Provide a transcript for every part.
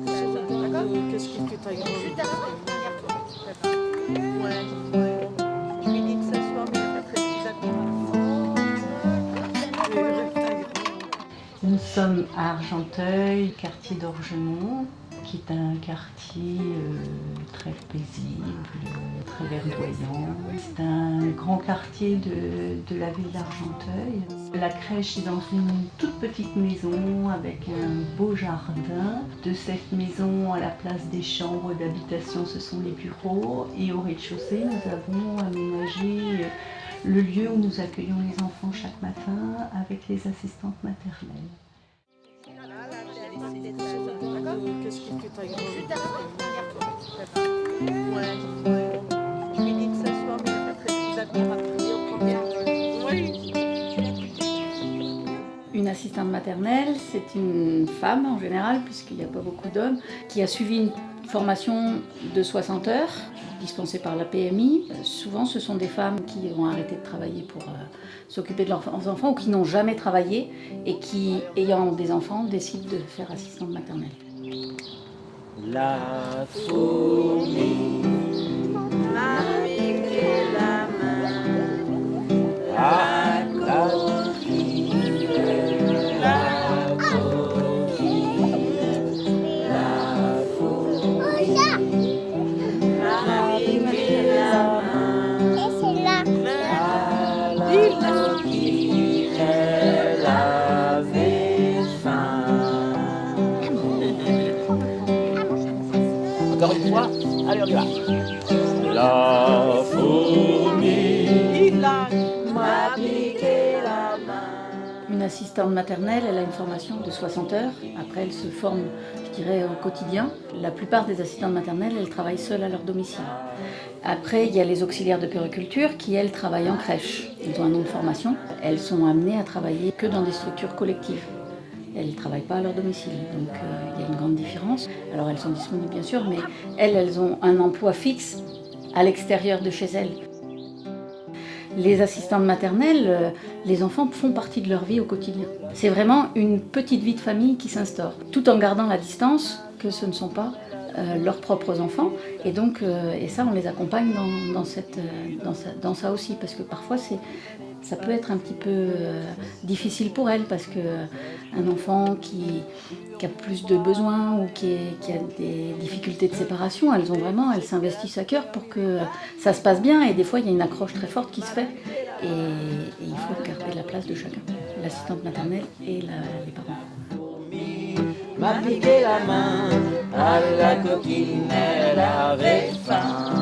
Qu'est-ce qui fait ta Ouais. Je lui dis de s'asseoir, mais il n'a pas très Nous sommes à Argenteuil, quartier d'Orgemont, qui est un quartier très paisible, très verdoyant. C'est un grand quartier de la ville d'Argenteuil. La crèche est dans une toute petite maison avec un beau jardin. De cette maison à la place des chambres d'habitation, ce sont les bureaux. Et au rez-de-chaussée, nous avons aménagé le lieu où nous accueillons les enfants chaque matin avec les assistantes maternelles. Qu'est-ce qui fait ta Ouais. Je lui dis de s'asseoir, mais il n'a pas très Une assistante maternelle, c'est une femme en général, puisqu'il n'y a pas beaucoup d'hommes, qui a suivi une formation de 60 heures, dispensée par la PMI. Souvent, ce sont des femmes qui ont arrêté de travailler pour s'occuper de leurs enfants ou qui n'ont jamais travaillé et qui, ayant des enfants, décident de faire assistante maternelle. La fourmi m'a piqué la main. à la coquille, la coquille, la fourmi M'a piqué la main. à la coquille, elle avait faim. Encore une fois, allez on y va. La fourmi m'a piqué la main. Une assistante maternelle, elle a une formation de 60 heures. Après, elle se forme, je dirais, au quotidien. La plupart des assistantes maternelles, elles travaillent seules à leur domicile. Après, il y a les auxiliaires de puériculture qui, elles, travaillent en crèche. Ils ont un nom de formation. Elles sont amenées à travailler que dans des structures collectives. Elles ne travaillent pas à leur domicile, donc il y a une grande différence. Alors elles sont disponibles bien sûr, mais elles ont un emploi fixe à l'extérieur de chez elles. Les assistantes maternelles, les enfants font partie de leur vie au quotidien. C'est vraiment une petite vie de famille qui s'instaure, tout en gardant la distance que ce ne sont pas leurs propres enfants. Et donc, et ça, on les accompagne dans ça aussi, parce que parfois ça peut être un petit peu difficile pour elles, parce qu'un enfant qui a plus de besoins ou qui a des difficultés de séparation, elles s'investissent à cœur pour que ça se passe bien, et des fois il y a une accroche très forte qui se fait, et il faut garder la place de chacun, l'assistante maternelle et les parents. M'a piqué la main à la coquine, elle avait faim.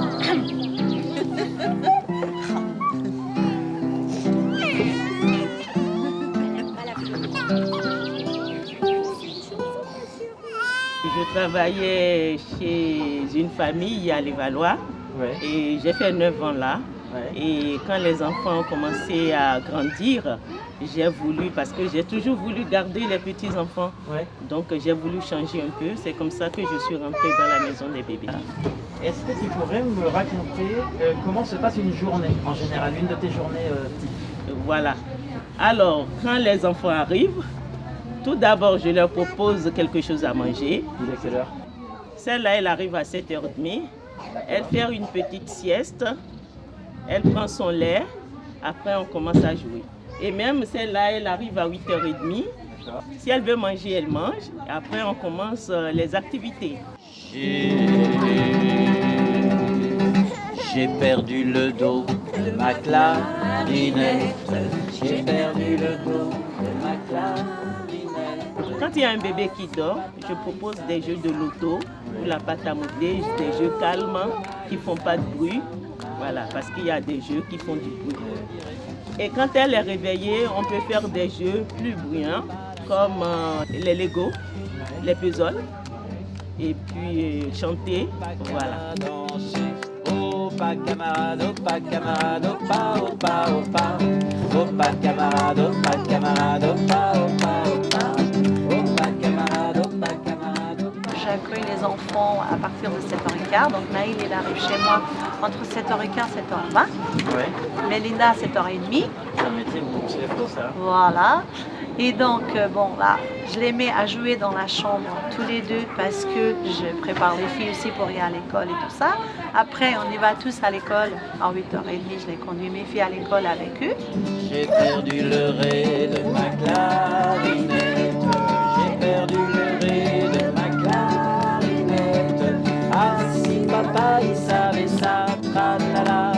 Je travaillais chez une famille à Levallois, Ouais. et j'ai fait 9 ans là. Ouais. Et quand les enfants ont commencé à grandir, j'ai voulu, parce que j'ai toujours voulu garder les petits-enfants, Ouais. donc j'ai voulu changer un peu. C'est comme ça que je suis rentrée dans la maison des bébés. Est-ce que tu pourrais me raconter comment se passe une journée en général, une de tes journées type? Voilà. Alors, quand les enfants arrivent, tout d'abord, je leur propose quelque chose à manger. Il est quelle heure? Celle-là, elle arrive à 7h30. Elle fait une petite sieste. Elle prend son lait. Après, on commence à jouer. Et même celle-là, elle arrive à 8h30. Si elle veut manger, elle mange. Et après, on commence les activités. J'ai perdu le dos de ma clarinette. J'ai perdu le dos de ma clarinette. Quand il y a un bébé qui dort, je propose des jeux de loto ou la pâte à modeler, des jeux calmants qui ne font pas de bruit. Voilà, parce qu'il y a des jeux qui font du bruit. Et quand elle est réveillée, on peut faire des jeux plus bruyants, comme les Lego, les puzzles, et puis chanter. Voilà. Opa camarade, opa camarade, opa, opa, opa. Opa camarade, opa camarade, opa, opa, opa. Opa camarade, opa camarade, opa. J'accueille les enfants à partir de 7h15. 7h15. Donc Naïl, il arrive chez moi entre 7h15 et 7h20. Ouais. Mélinda, 7h30. Ça mettait beaucoup se lève tôt, ça. Voilà. Et donc, bon, là, je les mets à jouer dans la chambre tous les deux parce que je prépare les filles aussi pour aller à l'école et tout ça. Après, on y va tous à l'école. À 8h30, je les conduis mes filles à l'école avec eux. J'ai perdu le ré de ma clarinette. J'ai perdu le ré de ma clarinette. Ah si papa il savait ça, tralala.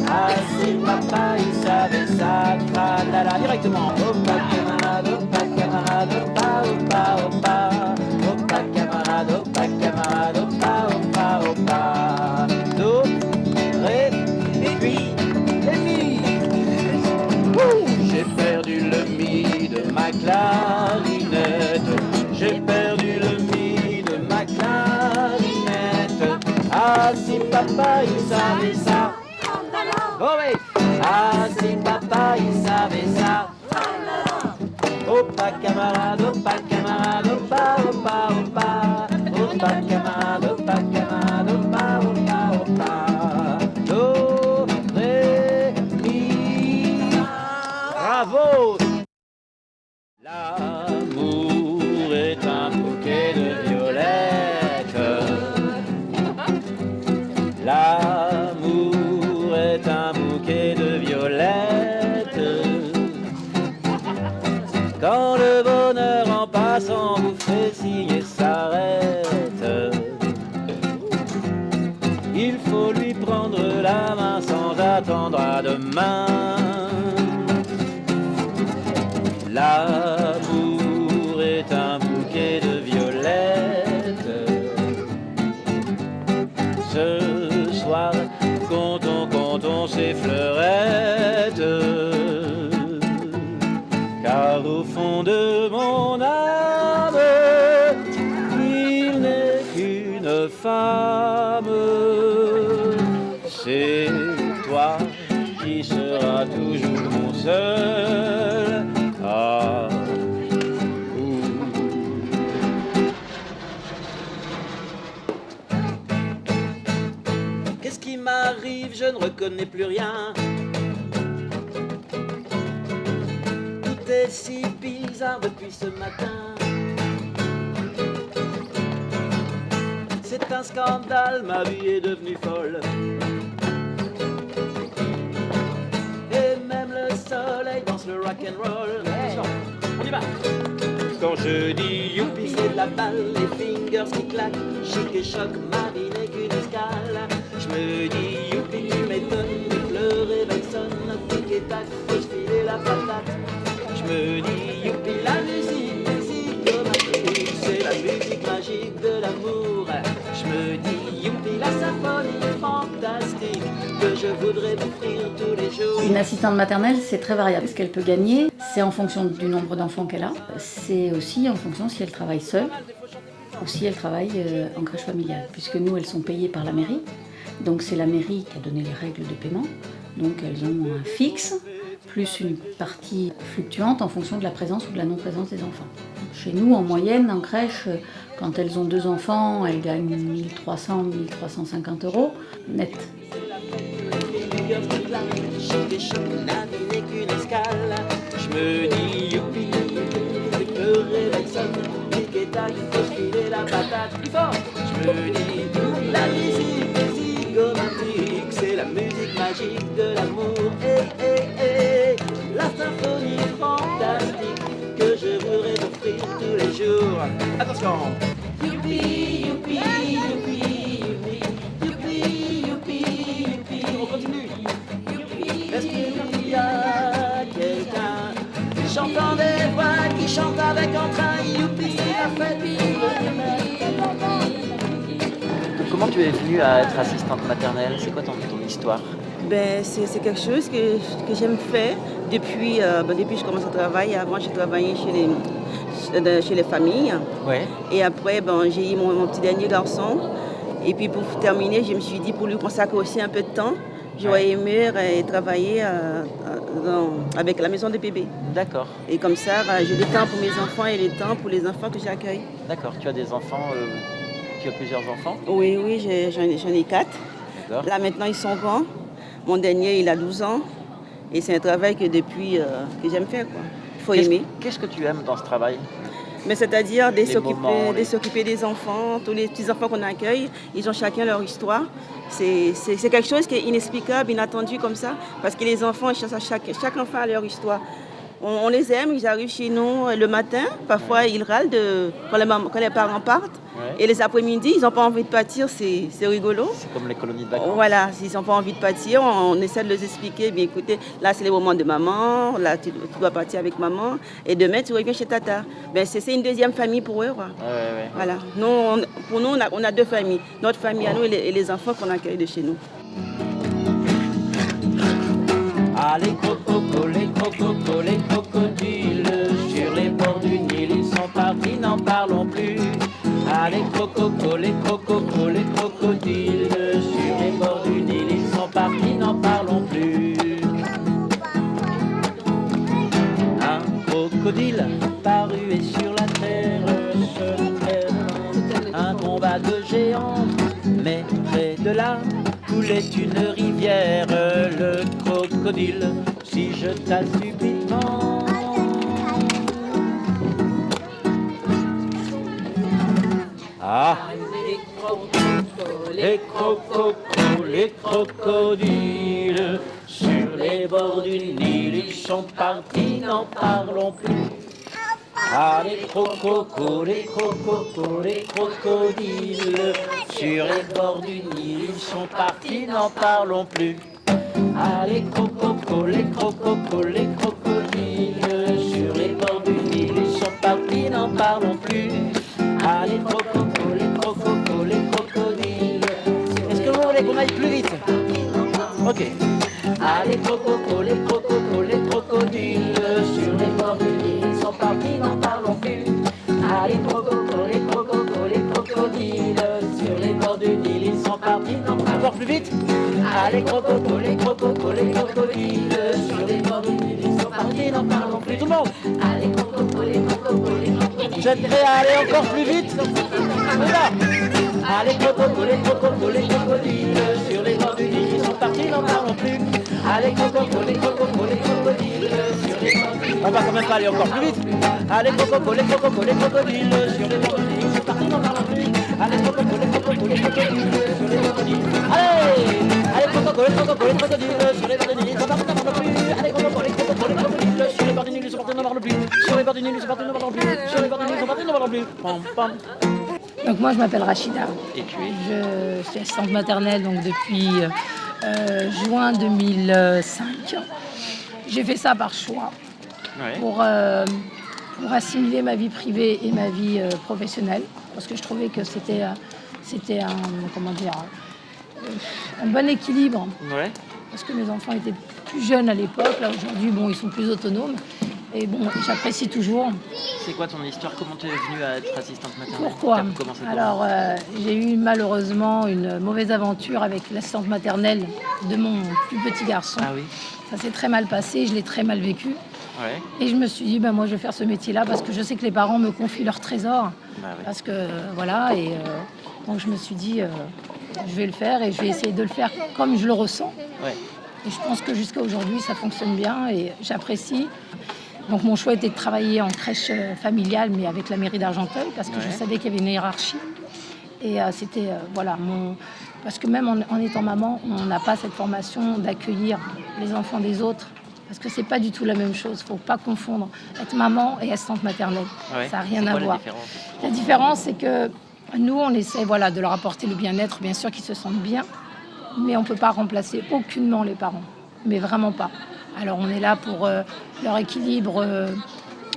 Ah si papa il savait ça, tralala. Directement. Opa camarade, opa camarade, opa opa opa. Opa camarade, opa camarade, opa opa opa. Do, ré, et puis, et mi. J'ai perdu le mi de ma clarinette. J'ai perdu le mi de ma clarinette. Ah si papa il savait ça. Oh oui. Ah si papa il savait ça. Opa camarade, opa camarade, opa opa opa. Opa camarade, opa camarade, opa opa opa. Do, ré, mi. Bravo! L'amour est un bouquet de violettes. L'amour est un bouquet de violettes. Quand le bonheur en passant vous fait signe et s'arrête, il faut lui prendre la main sans attendre à demain. L'amour est un bouquet de violettes. Ce soir, comptons ces fleurettes. Car au fond de mon âme, il n'est qu'une femme. C'est toi qui seras toujours mon seul. Ah, qu'est-ce qui m'arrive? Je ne reconnais plus rien. Tout est si bizarre depuis ce matin. C'est un scandale, ma vie est devenue folle. Et même le soleil danse le rock'n'roll. On y va. Quand je dis youpi, c'est de la balle, les fingers qui claquent, chic et choc, ma vie n'est qu'une escale. Je me dis youpi, tu m'étonnes, le réveil sonne, tic et tac, faut se filer la patate. Je me dis youpi, la musique psychomatique, c'est la musique magique de l'amour. Je me dis youpi, la symphonie fantastique que je voudrais m'offrir tous les jours. Une assistante maternelle, c'est très variable. Ce qu'elle peut gagner, c'est en fonction du nombre d'enfants qu'elle a. C'est aussi en fonction si elle travaille seule ou si elle travaille en crèche familiale. Puisque nous, elles sont payées par la mairie. Donc c'est la mairie qui a donné les règles de paiement. Donc elles ont un fixe, plus une partie fluctuante en fonction de la présence ou de la non-présence des enfants. Chez nous, en moyenne, en crèche, quand elles ont 2 enfants, elles gagnent 1300, 1350 euros net. Je me dis youpi, le réveil sonne, tic et tac, faut se filer la patate plus fort. Je me dis la musique psychomatique, c'est la musique magique de l'amour. La symphonie fantastique que je voudrais t'offrir tous les jours. Attention. Youpi, youpi, youpi, youpi, youpi, youpi, youpi. On continue. Est-ce qu'il y a quelqu'un chantant des voix qui chante avec entrain? Youpi, la fête Comment tu es venue à être assistante maternelle? C'est quoi ton histoire? C'est quelque chose que j'aime faire depuis que je commence à travailler. Avant, j'ai travaillé chez les familles. Ouais. Et après, j'ai eu mon petit dernier garçon. Et puis pour terminer, je me suis dit, pour lui consacrer aussi un peu de temps, j'aurais aimé travailler avec la maison de bébés. D'accord. Et comme ça, j'ai le temps pour mes enfants et le temps pour les enfants que j'accueille. D'accord. Tu as des enfants tu as plusieurs enfants? Oui, oui, j'en ai 4. D'accord. Là maintenant ils sont grands. Mon dernier il a 12 ans. Et c'est un travail que depuis que j'aime faire, quoi. Il faut aimer. Qu'est-ce que tu aimes dans ce travail? Mais c'est-à-dire moments, de s'occuper des enfants, tous les petits-enfants qu'on accueille, ils ont chacun leur histoire. C'est quelque chose qui est inexplicable, inattendu comme ça, parce que les enfants, chaque enfant a leur histoire. On les aime, ils arrivent chez nous le matin, parfois ils râlent quand les parents partent. Ouais. Et les après-midi, ils n'ont pas envie de partir, c'est rigolo. C'est comme les colonies de vacances. Voilà, s'ils n'ont pas envie de partir, on essaie de les expliquer. Bien écoutez, là c'est le moment de maman, là tu dois partir avec maman, et demain tu reviens chez tata. Ben, c'est une deuxième famille pour eux. Quoi. Ouais. Voilà. Pour nous, on a deux familles. Notre famille à nous et les enfants qu'on accueille de chez nous. Ah, les crocodiles, sur les bords du Nil, ils sont partis, n'en parlons plus. Ah, les crocodiles, sur les bords du Nil, ils sont partis, n'en parlons plus. Un crocodile paru et sur la terre se lève un combat de géants, mais près de là coulait une rivière. Le crocodile s'y jeta subitement. Ah, les crocodiles, sur les bords du Nil, ils sont partis, n'en parlons plus. Ah, les crocodiles, sur les bords du Nil, ils sont partis, n'en parlons plus. Ah, les crocodiles, sur les bords du Nil, ils sont partis, n'en parlons plus. Ah, les crocodiles. Est-ce que vous voulez qu'on aille plus vite? Ok. Ah, les crocodiles, sur les bords du Nil, ils sont partis, n'en parlons plus. Ah, les crocodiles, sur les bords du Nil, ils sont partis, n'en parlons plus. Encore plus vite. Ah, les crocodiles, sur les bords du Nil, ils sont partis, n'en parlons plus. Tout le monde. Ah, les crocodiles. Vous êtes prêts à aller encore plus vite? On y va. Ah, les crocodiles, sur les bords du Nil, ils sont partis, n'en parlons plus. Ah, les crocodiles, sur les bords du Nil. On va quand même pas aller encore plus vite. Ah, les crocodiles, sur les bords du Nil, ils sont partis, n'en parlons plus. Ah, les crocodiles, sur les bords du Nil. Allez, crocodiles, sur les bords du Nil, ils sont partis, n'en parlons plus. Allez, crocodiles, sur les bords du Nil, ils sont partis, n'en parlons plus. Sur les bords du Nil, ils sont partis, n'en parlons plus. Sur les bords du Nil, ils sont partis, n'en parlons plus. Pam, pam. Donc moi je m'appelle Rachida. Et tu es? Je suis assistante maternelle donc depuis juin 2005. J'ai fait ça par choix pour assimiler ma vie privée et ma vie professionnelle parce que je trouvais que c'était un bon équilibre. Ouais. Parce que mes enfants étaient plus jeunes à l'époque. Là aujourd'hui ils sont plus autonomes. Et bon, j'apprécie toujours. C'est quoi ton histoire? Comment tu es venue à être assistante maternelle? Pourquoi? Commencé Alors, j'ai eu malheureusement une mauvaise aventure avec l'assistante maternelle de mon plus petit garçon. Ah oui. Ça s'est très mal passé, je l'ai très mal vécu. Ouais. Et je me suis dit, moi je vais faire ce métier-là parce que je sais que les parents me confient leurs trésors. Bah oui. Parce que voilà, et donc je me suis dit, je vais le faire et je vais essayer de le faire comme je le ressens. Ouais. Et je pense que jusqu'à aujourd'hui, ça fonctionne bien et j'apprécie. Donc mon choix était de travailler en crèche familiale, mais avec la mairie d'Argenteuil, parce que je savais qu'il y avait une hiérarchie. Et c'était, parce que même en étant maman, on n'a pas cette formation d'accueillir les enfants des autres. Parce que c'est pas du tout la même chose. Il ne faut pas confondre être maman et assistante maternelle. Ouais. Ça n'a rien à voir. La différence, La différence, c'est que nous, on essaie de leur apporter le bien-être, bien sûr qu'ils se sentent bien, mais on ne peut pas remplacer aucunement les parents. Mais vraiment pas. Alors on est là pour leur équilibre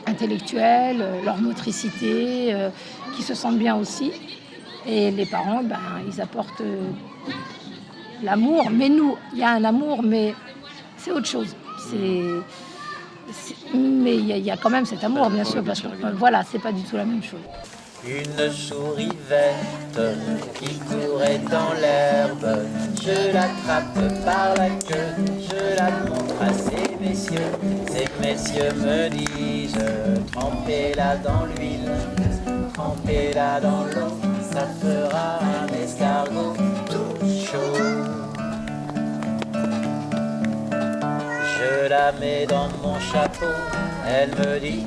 intellectuel, leur motricité, qui se sentent bien aussi. Et les parents, ils apportent l'amour. Mais nous, il y a un amour, mais c'est autre chose. Mais il y a quand même cet amour, bien sûr, parce que c'est pas du tout la même chose. Une souris verte qui courait dans l'herbe. Je l'attrape par la queue, je la montre à ces messieurs. Ces messieurs me disent, trempez-la dans l'huile, trempez-la dans l'eau. ça fera un escargot tout chaud. Je la mets dans mon chapeau, elle me dit.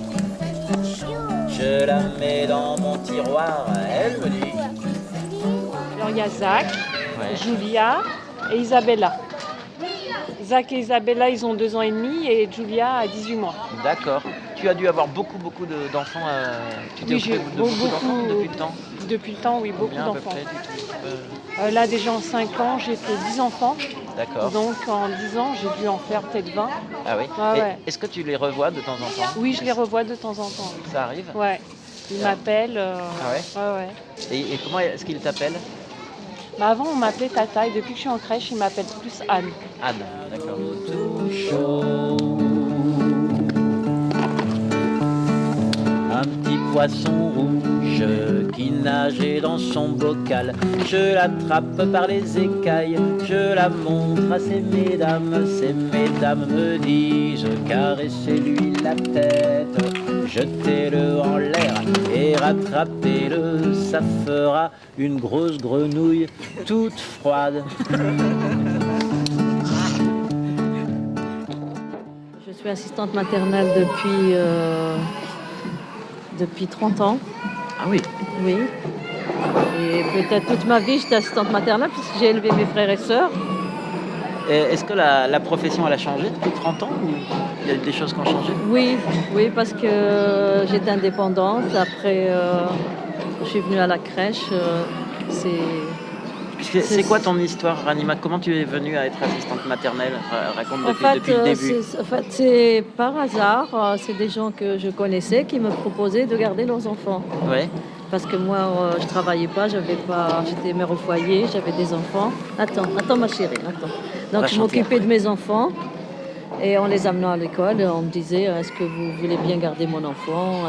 Je la mets dans mon tiroir, elle me dit. Alors il y a Zach, Julia et Isabella. Zach et Isabella, ils ont 2 ans et demi et Julia a 18 mois. D'accord. Tu as dû avoir beaucoup d'enfants. Tu t'es occupé de beaucoup d'enfants depuis le temps? Depuis le temps, oui, beaucoup Combien, à peu d'enfants. près, tu t'occupes Là, déjà en 5 ans, j'ai fait 10 enfants. D'accord. Donc en 10 ans, j'ai dû en faire peut-être 20. Ah oui. Ouais, Et ouais. est-ce que tu les revois de temps en temps? Oui, je les revois de temps en temps. Ça arrive? Ouais. Ils m'appellent. Ah ouais? Ouais, ouais. Et comment est-ce qu'ils t'appellent? Bah avant, on m'appelait Tata et depuis que je suis en crèche, ils m'appellent plus Anne. Anne, d'accord. Tout chaud. Un petit poisson rouge qui nageait dans son bocal. Je l'attrape par les écailles, je la montre à ces mesdames me disent caressez-lui la tête, jetez-le en l'air et rattrapez-le, ça fera une grosse grenouille toute froide. Je suis assistante maternelle depuis 30 ans. Ah oui? Oui. Et peut-être toute ma vie, j'étais assistante maternelle puisque j'ai élevé mes frères et sœurs. Et est-ce que la profession elle a changé depuis 30 ans ou il y a des choses qui ont changé? Oui, parce que j'étais indépendante. Après, je suis venue à la crèche. C'est quoi ton histoire, Ranima? Comment tu es venue à être assistante maternelle? Raconte depuis le début. C'est par hasard. C'est des gens que je connaissais qui me proposaient de garder leurs enfants. Ouais. Parce que moi, je travaillais pas, j'étais mère au foyer, j'avais des enfants. Attends ma chérie, attends. Donc je m'occupais de mes enfants et en les amenant à l'école, on me disait est-ce que vous voulez bien garder mon enfant?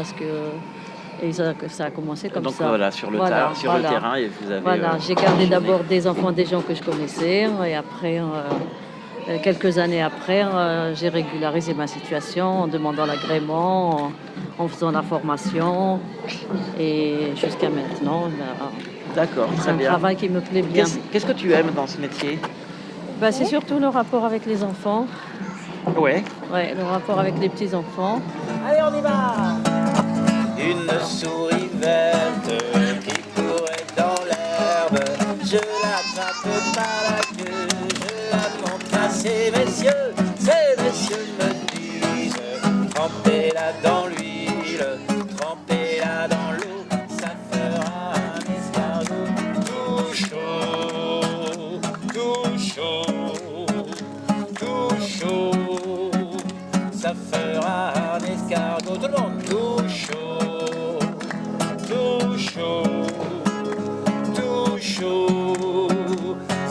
Et ça a commencé comme Donc ça. voilà, sur le terrain, et vous avez. Voilà, j'ai gardé d'abord des enfants des gens que je connaissais et après. Quelques années après, j'ai régularisé ma situation en demandant l'agrément, en faisant la formation et jusqu'à maintenant. D'accord, très bien. C'est un travail qui me plaît bien. Qu'est-ce que tu aimes dans ce métier? C'est surtout le rapport avec les enfants. Ouais. Ouais, le rapport avec les petits-enfants. Allez, on y va! Une souris verte qui courait dans l'herbe. Je l'attrape par la queue, je la montre à ces messieurs me disent trempez-la dans l'huile, trempez-la dans l'eau, ça fera un escargot tout chaud, tout chaud, tout chaud, ça fera un escargot, tout le monde, tout chaud, tout chaud, tout chaud,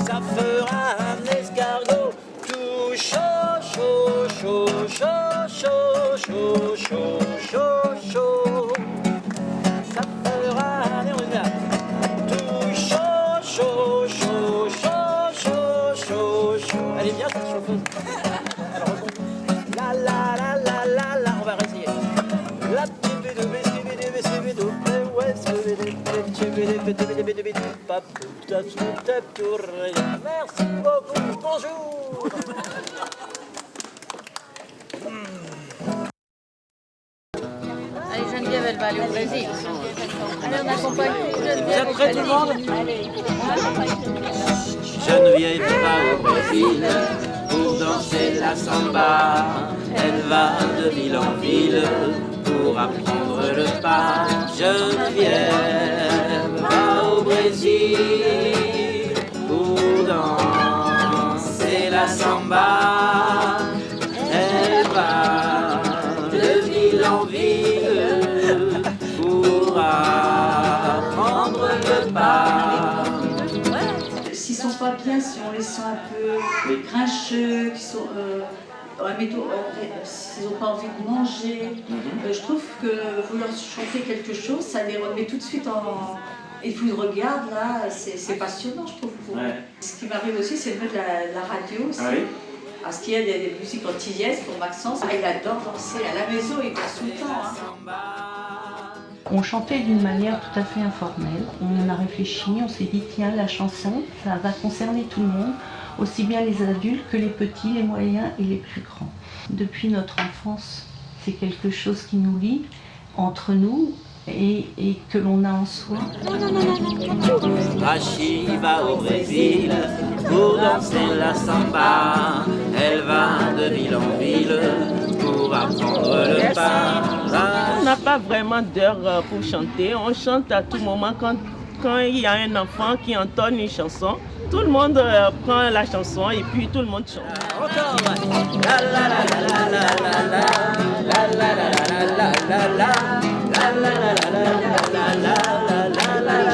ça fera un escargot tout chaud, chaud, chaud, chaud, chaud, chaud, chaud, chaud, chaud, ça fera un escargot tout chaud, chaud, chaud, chaud, chaud, chaud, chaud. Elle est bien cette chauffeuse. Elle retombe. La la la la la la, on va réessayer. La merci beaucoup, bonjour. Allez, Geneviève, elle va aller au Brésil. Allez, on accompagne Geneviève. Vous êtes prêts tout le monde? Geneviève va au Brésil pour danser la samba. Elle va de ville en ville pour apprendre le pas. Geneviève va au Brésil pour danser la samba. Elle va de ville en ville pour apprendre le pas. S'ils sont pas bien, si on les sent un peu grincheux, qui sont, s'ils n'ont pas envie de manger, je trouve que vous leur chantez quelque chose, ça les remet tout de suite en... Et puis ils regardent là, c'est passionnant, je trouve. Pour eux. Ce qui m'arrive aussi, c'est de mettre la radio aussi. Ah oui. Parce qu'il y a des musiques antillaises pour Maxence. Il adore danser à la maison, il danse tout le temps. On chantait d'une manière tout à fait informelle. On a réfléchi, on s'est dit tiens, la chanson, ça va concerner tout le monde, aussi bien les adultes que les petits, les moyens et les plus grands. Depuis notre enfance, c'est quelque chose qui nous lie entre nous et que l'on a en soi. Rachi va au Brésil pour danser la samba. Elle va de ville en ville pour apprendre le pas. On n'a pas vraiment d'heure pour chanter. On chante à tout moment quand il y a un enfant qui entonne une chanson. Tout le monde prend la chanson et puis tout le monde chante.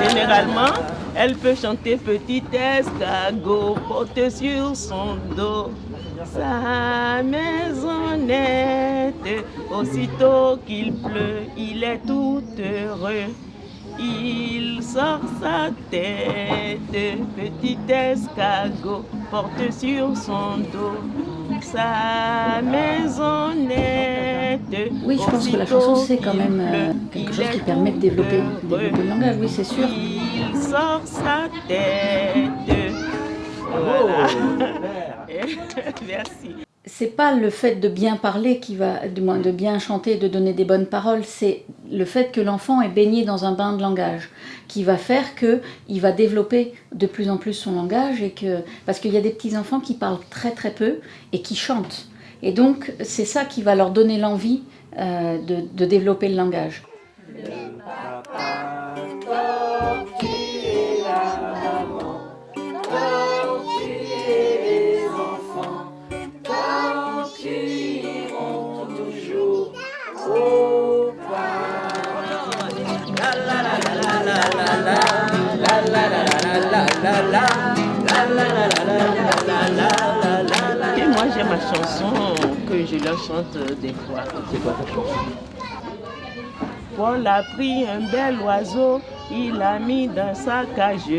Généralement, elle peut chanter petit escargot, porte sur son dos sa maisonnette. Aussitôt qu'il pleut, il est tout heureux. Il sort sa tête, petit escargot, porte sur son dos sa maisonnette. Oui, je pense que la chanson, c'est quand même quelque chose qui permet de développer le langage, oui, c'est sûr. Il sort sa tête. Voilà. Merci. C'est pas le fait de bien parler qui va, du moins de bien chanter, de donner des bonnes paroles, c'est le fait que l'enfant est baigné dans un bain de langage qui va faire qu'il va développer de plus en plus son langage parce qu'il y a des petits enfants qui parlent très très peu et qui chantent. Et donc c'est ça qui va leur donner l'envie de développer le langage. Et moi j'ai ma chanson que je leur chante des fois. C'est quoi ta chanson? Paul a pris un bel oiseau, il l'a mis dans sa cage.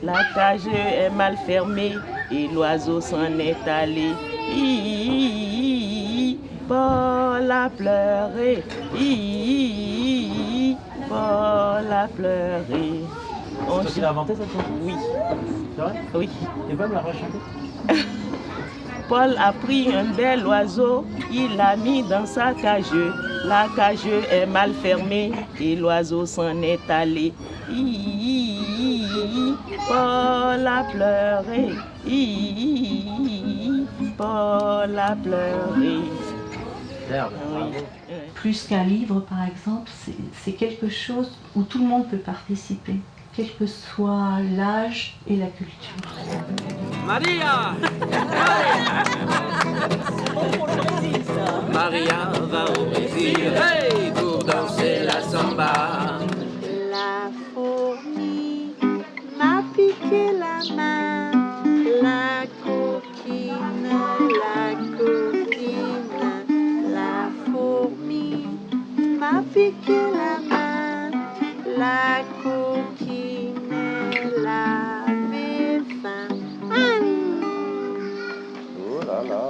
La cage est mal fermée et l'oiseau s'en est allé. Paul a pleuré, Paul a pleuré. C'est toi qui l'as inventé cette chanson? Oui. C'est vrai? Oui. Tu peux me la rechanter? Paul a pris un bel oiseau, il l'a mis dans sa cage. La cage est mal fermée et l'oiseau s'en est allé. Paul a pleuré, Paul a pleuré. Oui. Plus qu'un livre, par exemple, c'est quelque chose où tout le monde peut participer, quel que soit l'âge et la culture. Maria! Maria va au Brésil, hey, pour danser la samba. La fourmi m'a piqué la main, la coquine, la fourmi m'a piqué la main, la coquine, avait faim. Oh là là!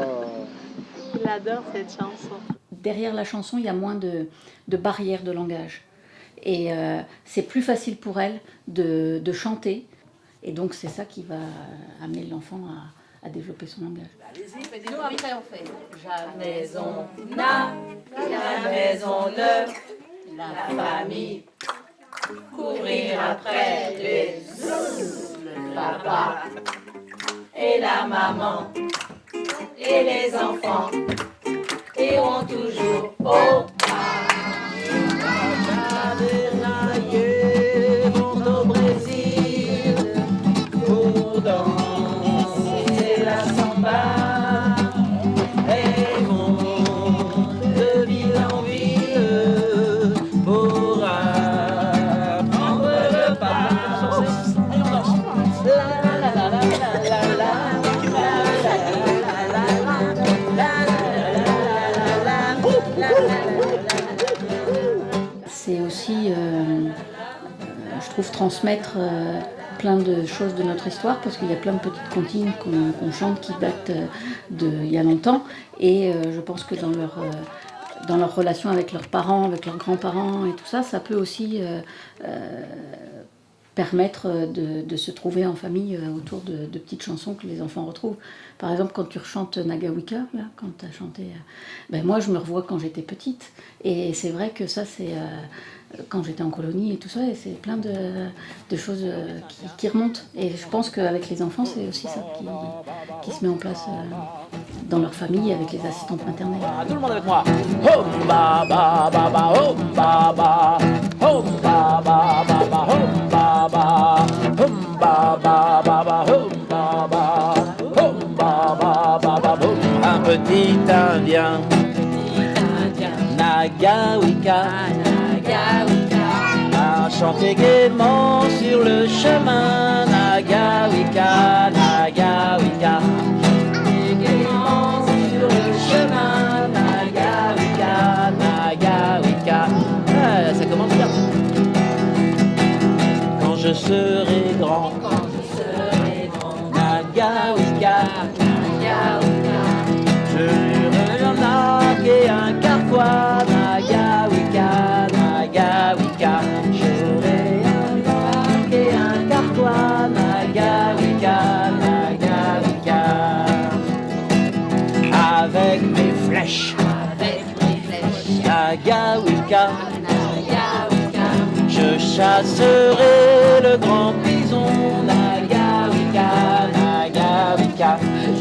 Il adore cette chanson. Derrière la chanson, il y a moins de barrières de langage. Et c'est plus facile pour elle de chanter. Et donc c'est ça qui va amener l'enfant à développer son langage. Nous, après, on fait jamais on a, jamais on ne, la famille, courir après le papa et la maman et les enfants iront toujours au Au Brésil pour danser la samba. Et vont de ville en ville pour apprendre le pas. C'est aussi, je trouve, transmettre plein de choses de notre histoire, parce qu'il y a plein de petites comptines qu'on chante qui datent d'il y a longtemps. Et je pense que dans leur dans leur relation avec leurs parents, avec leurs grands-parents et tout ça, ça peut aussi permettre de se trouver en famille autour de petites chansons que les enfants retrouvent. Par exemple, quand tu rechantes Nagawika, là, quand tu as chanté... moi, je me revois quand j'étais petite. Et c'est vrai que ça, c'est... quand j'étais en colonie et tout ça, et c'est plein de choses qui remontent. Et je pense qu'avec les enfants, c'est aussi ça qui se met en place dans leur famille avec les assistantes maternelles. Tout le monde avec moi. Hom ba ba ba ba hom ba ba hom ba ba ba ba hom ba ba hom ba ba ba ba hom ba ba hom ba ba ba ba hom. Un petit Indien, Nagawika, a chanté gaiement sur le chemin. Nagawika, Nagawika. Sur le chemin, Nagawika, Nagawika. Ah, ça commence bien. Quand je serai grand, Nagawika, Nagawika. Je serai un arc et un carquois, Nagawika, Nagawika. J'aurai un arc et un carquois, Nagawika, Nagawika. Avec mes flèches, Nagawika, je chasserai le grand bison, Nagawika, Nagawika.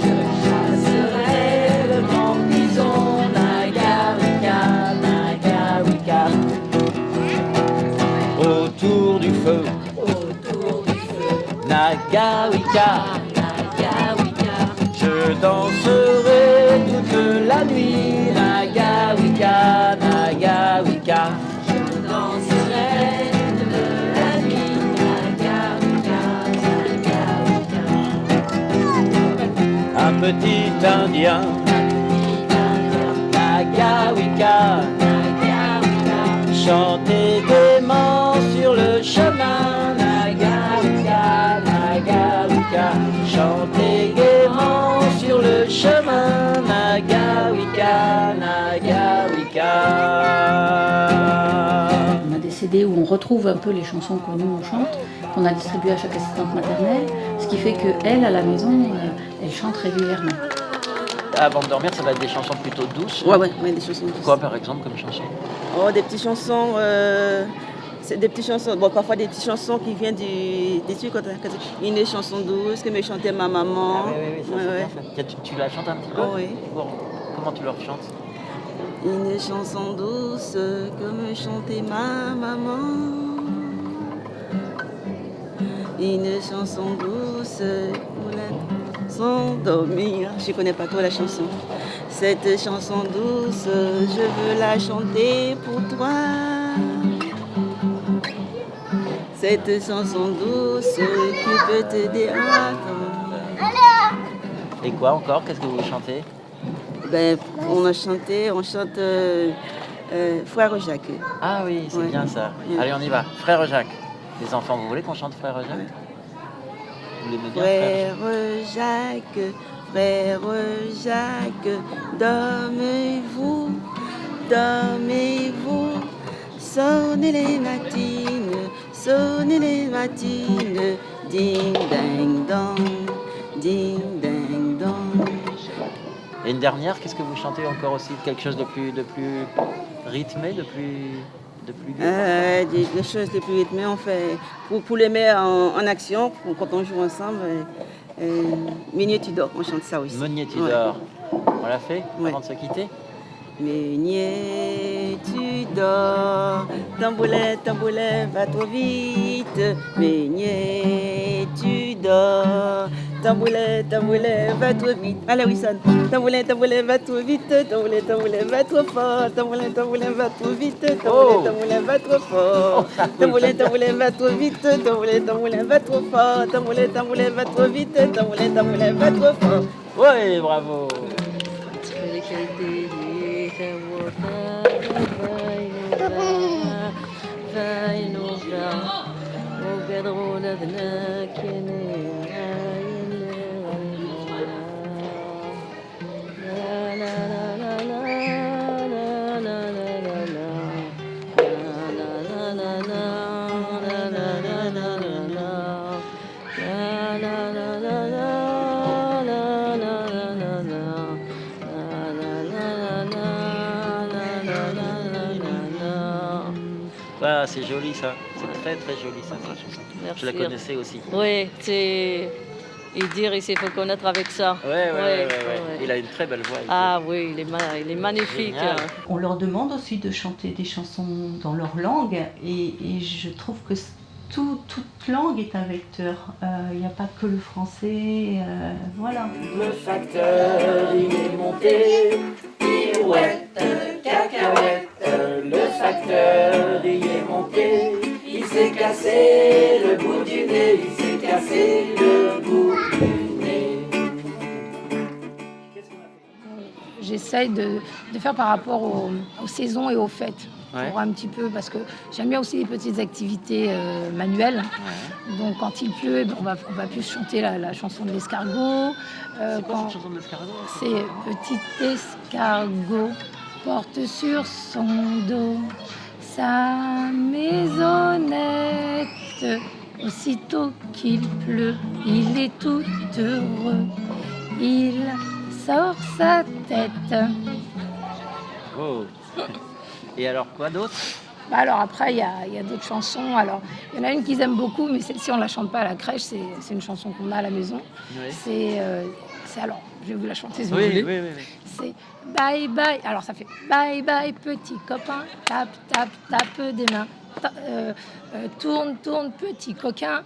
Je chasserai le grand bison, Nagawika, Nagawika. Autour du feu, Nagawika, je danserai toute la nuit, Nagawika, Nagawika. Je danserai toute la nuit, Nagawika, Nagawika. Un petit Indien, Nagawika, chantait gaiement sur le chemin, Nagawika, Nagawika. Chantait gaiement sur le chemin, Nagawika, Nagawika. On a des CD où on retrouve un peu les chansons que nous on chante, qu'on a distribuées à chaque assistante maternelle, ce qui fait qu'elle, à la maison, elle chante régulièrement. Avant de dormir, ça va être des chansons plutôt douces. Ouais, des chansons douces. Quoi par exemple comme chanson? Oh, des petites chansons, c'est des petites chansons, bon, parfois des petites chansons qui viennent des trucs, une chanson douce que me chantait ma maman. Ah, oui, ça, c'est bien fait. Tu la chantes un petit peu? Oh, oui. Bon, comment tu leur chantes? Une chanson douce que me chantait ma maman. Une chanson douce pour la s'endormir. Je connais pas trop la chanson. Cette chanson douce, je veux la chanter pour toi. Cette chanson douce qui peut t'aider à dormir. Et quoi encore? Qu'est-ce que vous chantez? On chante Frère Jacques. Ah oui, c'est bien ça. Oui. Allez, on y va. Frère Jacques. Les enfants, vous voulez qu'on chante Frère Jacques? Vous l'aimez bien, Frère Jacques, dormez-vous, dormez-vous, sonnez les matines, ding ding dong, ding ding dong. Et une dernière, qu'est-ce que vous chantez encore aussi? Quelque chose de plus rythmé, de plus gai? Des choses de plus rythmées, on fait pour les mettre en action, quand on joue ensemble. Meunier tu dors, on chante ça aussi. Meunier tu dors. On l'a fait avant de se quitter? Meunier tu dors, tamboulet, tamboulet, va trop vite. Meunier tu dors, tamboulet, tamboulet, va trop vite. Allez Wilson, tamboulet, tamboulet, va trop vite. Tamboulet, tamboulet, va trop fort. Tamboulet, tamboulet, va trop vite. Tamboulet, tamboulet, va trop fort. Tamboulet, tamboulet, va trop vite. Tamboulet, tamboulet, va trop fort. Tamboulet, tamboulet, va trop vite. Tamboulet, tamboulet, va trop fort. Ouais, bravo. Ah, c'est joli ça. C'est très très joli ça, cette chanson. Merci. Je la connaissais aussi. Oui, c'est... Et dire, il s'est fait connaître avec ça. Ouais. Il a une très belle voix. Ah oui, il est magnifique. Génial. On leur demande aussi de chanter des chansons dans leur langue et je trouve que toute langue est un vecteur. Il n'y a pas que le français. Voilà. Le facteur, il est monté, pirouette, cacahuète. Le facteur, il est monté, il s'est cassé le bout du nez, il s'est cassé le bout du nez. J'essaye de faire par rapport aux saisons et aux fêtes. Ouais. Pour un petit peu, parce que j'aime bien aussi les petites activités manuelles. Ouais. Donc quand il pleut, eh ben, on va plus chanter la chanson de l'escargot. C'est quoi cette chanson de l'escargot? C'est petit escargot porte sur son dos sa maisonnette. Aussitôt qu'il pleut, il est tout heureux. Il sort sa tête. Oh. Et alors quoi d'autre? Bah alors après, il y a d'autres chansons. Alors, il y en a une qu'ils aiment beaucoup, mais celle-ci, on ne la chante pas à la crèche. C'est une chanson qu'on a à la maison. Oui. C'est alors, je vais vous la chanter si vous Oui. voulez. C'est bye bye. Alors, ça fait bye bye, petit copain. Tape, tape, tape des mains. Tourne, tourne, petit coquin.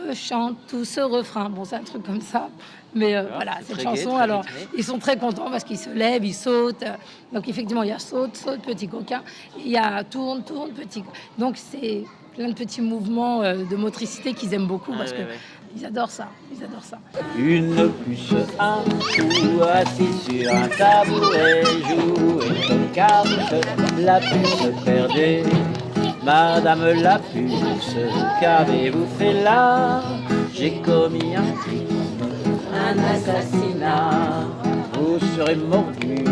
Rechante tout ce refrain. Bon, c'est un truc comme ça. Mais voilà, c'est cette très gai, chanson, très alors, rythmé. ils sont très contents parce qu'ils se lèvent, ils sautent. Donc, effectivement, il y a saute, saute, petit coquin. Il y a tourne, tourne, petit. Donc, c'est plein de petits mouvements de motricité qu'ils aiment beaucoup parce que ils adorent ça. Ils adorent ça. Une puce, un trou, assis sur un tabouret, jouait aux cartes, la puce perdait. Madame la puce, qu'avez-vous fait là? J'ai commis un crime, un assassinat. Vous serez mordu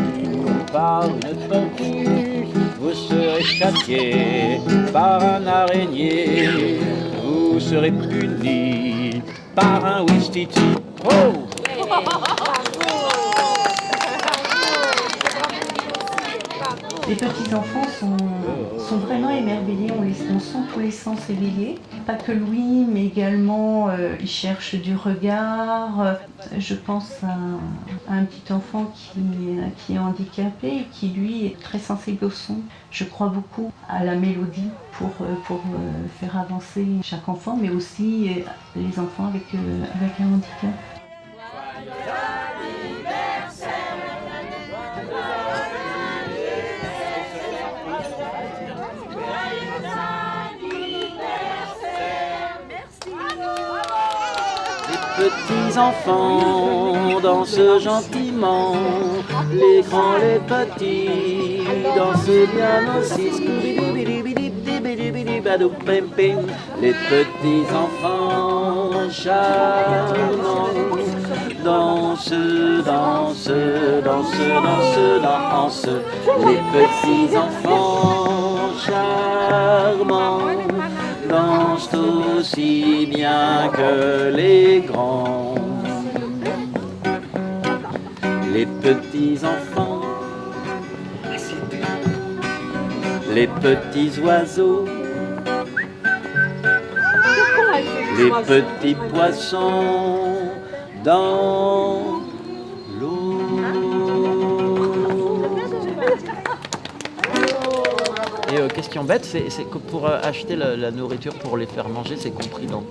par une tortue, vous serez châtié par un araignée, vous serez puni par un ouistiti. Oh! Les petits-enfants sont vraiment émerveillés, on sent tous les sens éveillés. Pas que Louis, mais également ils cherchent du regard. Je pense à un petit enfant qui est handicapé et qui lui est très sensible au son. Je crois beaucoup à la mélodie pour faire avancer chaque enfant, mais aussi les enfants avec un handicap. Petits enfants dansent gentiment, les grands, les petits dansent bien aussi. Les petits enfants charmants dansent, dansent, dansent, dansent, dansent. Les petits enfants charmants dansent aussi bien que les grands. Les petits enfants, les petits oiseaux, les petits poissons dans l'eau. Et question bête, c'est que pour acheter la nourriture pour les faire manger, c'est compris dans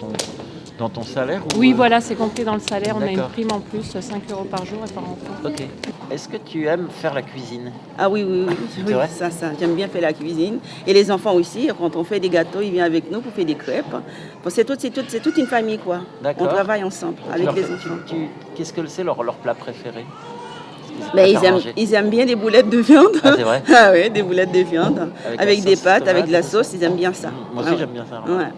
ton salaire ou Oui, voilà, c'est compris dans le salaire. On a une D'accord. prime en plus, 5 € par jour et par enfant. Ok. Est-ce que tu aimes faire la cuisine? Ah oui, C'est vrai ça. J'aime bien faire la cuisine. Et les enfants aussi, quand on fait des gâteaux, ils viennent avec nous pour faire des crêpes. Bon, c'est toute une famille, quoi. D'accord. On travaille ensemble Tu avec leur les fais- enfants. Qu'est-ce que c'est leur plat préféré? Mais ils aiment bien des boulettes de viande. Ah, c'est vrai? Ah oui, des boulettes de viande. Avec la des sauce pâtes, tomate, avec de la tout ça. sauce, ils aiment bien ça. Moi aussi, j'aime bien ça. Ouais.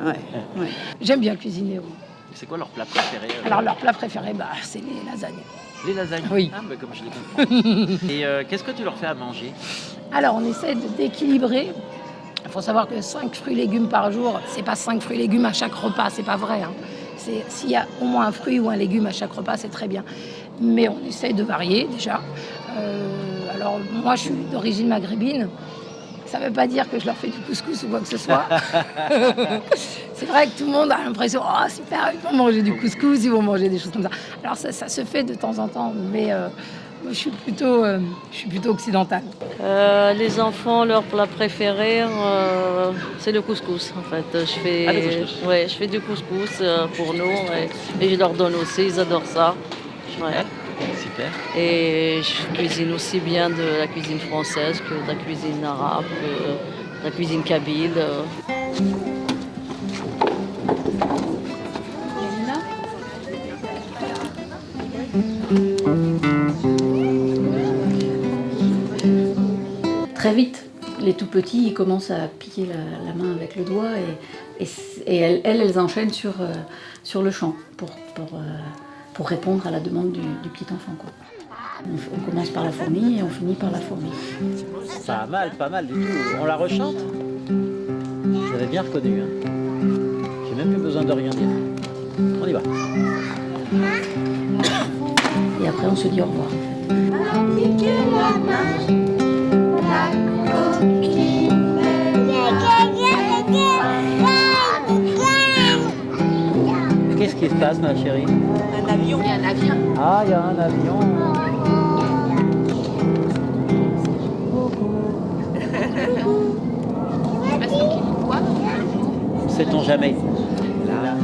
J'aime bien cuisiner, oui. C'est quoi leur plat préféré? Alors, leur plat préféré, c'est les lasagnes. Les lasagnes? Oui. Ah, bah, comme je les comprends. Et qu'est-ce que tu leur fais à manger? Alors, on essaie d'équilibrer. Il faut savoir que 5 fruits et légumes par jour, c'est pas 5 fruits et légumes à chaque repas, c'est pas vrai. Hein. S'il y a au moins un fruit ou un légume à chaque repas, c'est très bien. Mais on essaie de varier déjà. Alors, moi, je suis d'origine maghrébine. Ça ne veut pas dire que je leur fais du couscous ou quoi que ce soit. C'est vrai que tout le monde a l'impression, oh super, ils vont manger du couscous, ils vont manger des choses comme ça. Alors ça se fait de temps en temps, mais moi je suis plutôt occidentale. Les enfants, leur plat préféré, c'est le couscous en fait. Je fais du couscous pour nous et je leur donne aussi, ils adorent ça. Ouais. Super. Et je cuisine aussi bien de la cuisine française que de la cuisine arabe, que de la cuisine kabyle. Très vite, les tout petits, ils commencent à piquer la main avec le doigt et elles enchaînent sur le chant pour répondre à la demande du petit enfant, quoi. On commence par la fourmi et on finit par la fourmi. Pas mal du tout. On la rechante? Vous avez bien reconnu. Hein. J'ai même plus besoin de rien dire. On y va. Et après, on se dit au revoir. Qu'est-ce qui se passe, ma chérie? Un avion. Il y a un avion. Ah, il y a un avion. Sait-on jamais? Là.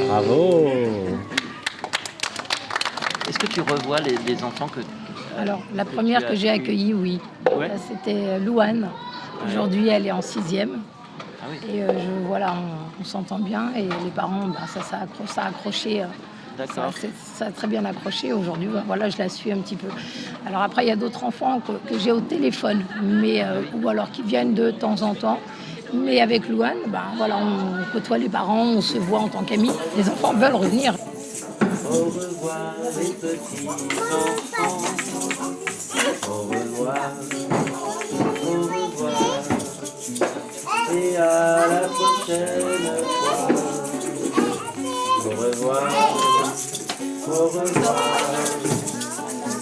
Bravo. Est-ce que tu revois les enfants que... Alors, la première que j'ai accueillie, oui. Ouais. C'était Louane. Aujourd'hui, elle est en 6e. Ah oui. Et voilà, on s'entend bien. Et les parents, ça a accroché. D'accord. Ça a très bien accroché. Aujourd'hui, voilà, je la suis un petit peu. Alors après, il y a d'autres enfants que j'ai au téléphone, ou alors qui viennent de temps en temps. Mais avec Louane, voilà, on côtoie les parents, on se voit en tant qu'amis. Les enfants veulent revenir. Au revoir les petits enfants. Au revoir. Au revoir. Et à la prochaine fois. Au revoir. Au revoir.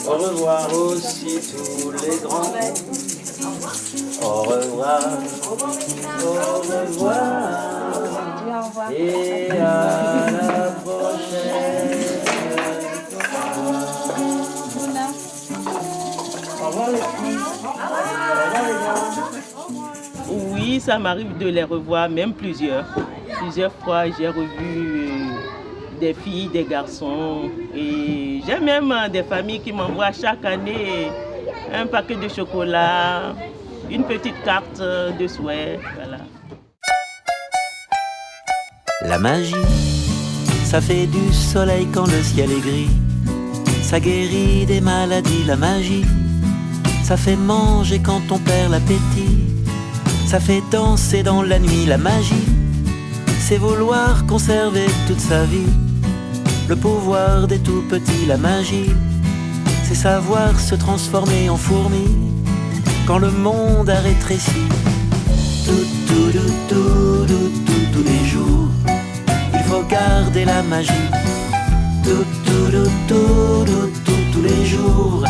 Au revoir aussi tous les grands. Au revoir. Au revoir. Et à la prochaine. Oui, ça m'arrive de les revoir, même plusieurs. Plusieurs fois, j'ai revu des filles, des garçons. Et j'ai même des familles qui m'envoient chaque année un paquet de chocolat, une petite carte de souhait. Voilà. La magie, ça fait du soleil quand le ciel est gris. Ça guérit des maladies, la magie. Ça fait manger quand on perd l'appétit. Ça fait danser dans la nuit, la magie. C'est vouloir conserver toute sa vie. Le pouvoir des tout petits, la magie. C'est savoir se transformer en fourmi quand le monde a rétréci. Tous les jours, il faut garder la magie. Tous les jours,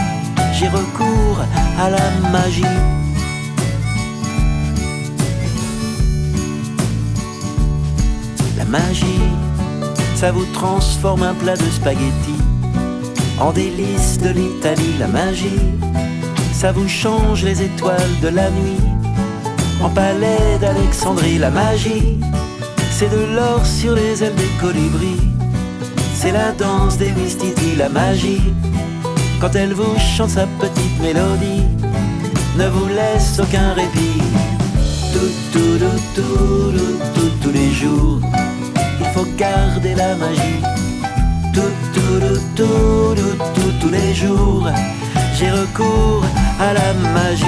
j'ai recours à la magie. La magie, ça vous transforme un plat de spaghettis en délices de l'Italie. La magie, ça vous change les étoiles de la nuit en palais d'Alexandrie. La magie, c'est de l'or sur les ailes des colibris. C'est la danse des Ouistiti. La magie, quand elle vous chante sa petite mélodie, ne vous laisse aucun répit. Tous les jours, il faut garder la magie. Tous les jours, j'ai recours à la magie.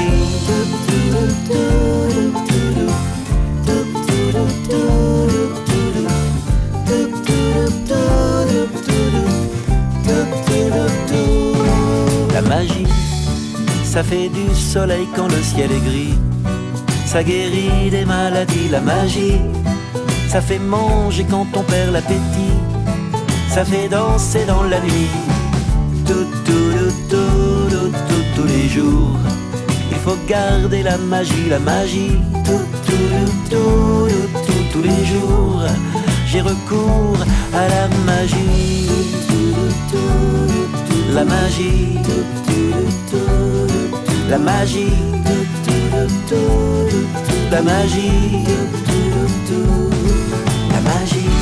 La magie. Ça fait du soleil quand le ciel est gris. Ça guérit des maladies, la magie. Ça fait manger quand on perd l'appétit. Ça fait danser dans la nuit. Tous les jours. Il faut garder la magie, la magie. Tous les jours. J'ai recours à la magie. La magie. La magie. La magie. La magie.